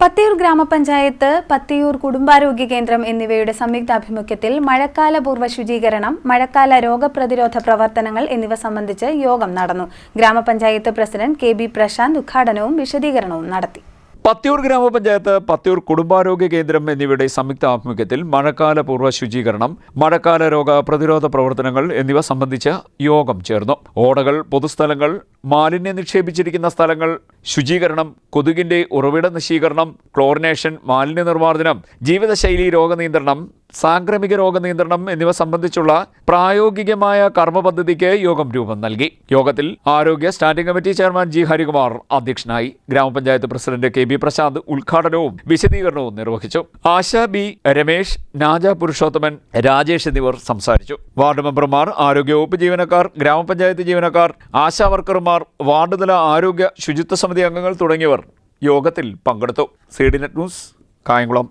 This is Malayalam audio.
പത്തിയൂർ ഗ്രാമപഞ്ചായത്ത്, പത്തിയൂർ കുടുംബാരോഗ്യ കേന്ദ്രം എന്നിവയുടെ സംയുക്താഭിമുഖ്യത്തിൽ മഴക്കാലപൂർവ്വ ശുചീകരണം, മഴക്കാല രോഗപ്രതിരോധ പ്രവർത്തനങ്ങൾ എന്നിവ സംബന്ധിച്ച് യോഗം നടന്നു. ഗ്രാമപഞ്ചായത്ത് പ്രസിഡന്റ് കെ.ബി. പ്രശാന്ത് ഉദ്ഘാടനവും വിശദീകരണവും നടത്തി. പത്തിയൂർ ഗ്രാമപഞ്ചായത്ത്, പത്തിയൂർ കുടുംബാരോഗ്യ കേന്ദ്രം എന്നിവയുടെ സംയുക്ത ആഭിമുഖ്യത്തിൽ മഴക്കാലപൂർവ്വ ശുചീകരണം, മഴക്കാല രോഗ പ്രതിരോധ പ്രവർത്തനങ്ങൾ എന്നിവ സംബന്ധിച്ച് യോഗം ചേർന്നു. ഓടകൾ, പൊതുസ്ഥലങ്ങൾ, മാലിന്യം നിക്ഷേപിച്ചിരിക്കുന്ന സ്ഥലങ്ങൾ ശുചീകരണം, കൊതുകിന്റെ ഉറവിട നശീകരണം, ക്ലോറിനേഷൻ, മാലിന്യ നിർമ്മാർജ്ജനം, ജീവിതശൈലി രോഗനിയന്ത്രണം, സാംക്രമിക രോഗനിയന്ത്രണം എന്നിവ സംബന്ധിച്ചുള്ള പ്രായോഗികമായ കർമ്മ പദ്ധതിക്ക് യോഗം രൂപം നൽകി. യോഗത്തിൽ ആരോഗ്യ standing committee chairman G Harikumar അധ്യക്ഷനായി. ഗ്രാമപഞ്ചായത്ത് പ്രസിഡന്റ് കെ.ബി. പ്രശാന്ത് ഉദ്ഘാടനവും വിശദീകരണവും നിർവഹിച്ചു. ആശ ബി. രമേശ്, നാജ പുരുഷോത്തമൻ, രാജേഷ് എന്നിവർ സംസാരിച്ചു. വാർഡ് മെമ്പർമാർ, ആരോഗ്യവകുപ്പ് ജീവനക്കാർ, ഗ്രാമപഞ്ചായത്ത് ജീവനക്കാർ, ആശാ വർക്കർമാർ, വാർഡ് തല ആരോഗ്യ ശുചിത്വ സമിതി അംഗങ്ങൾ തുടങ്ങിയവർ യോഗത്തിൽ പങ്കെടുത്തു. CD net news, Kayamkulam.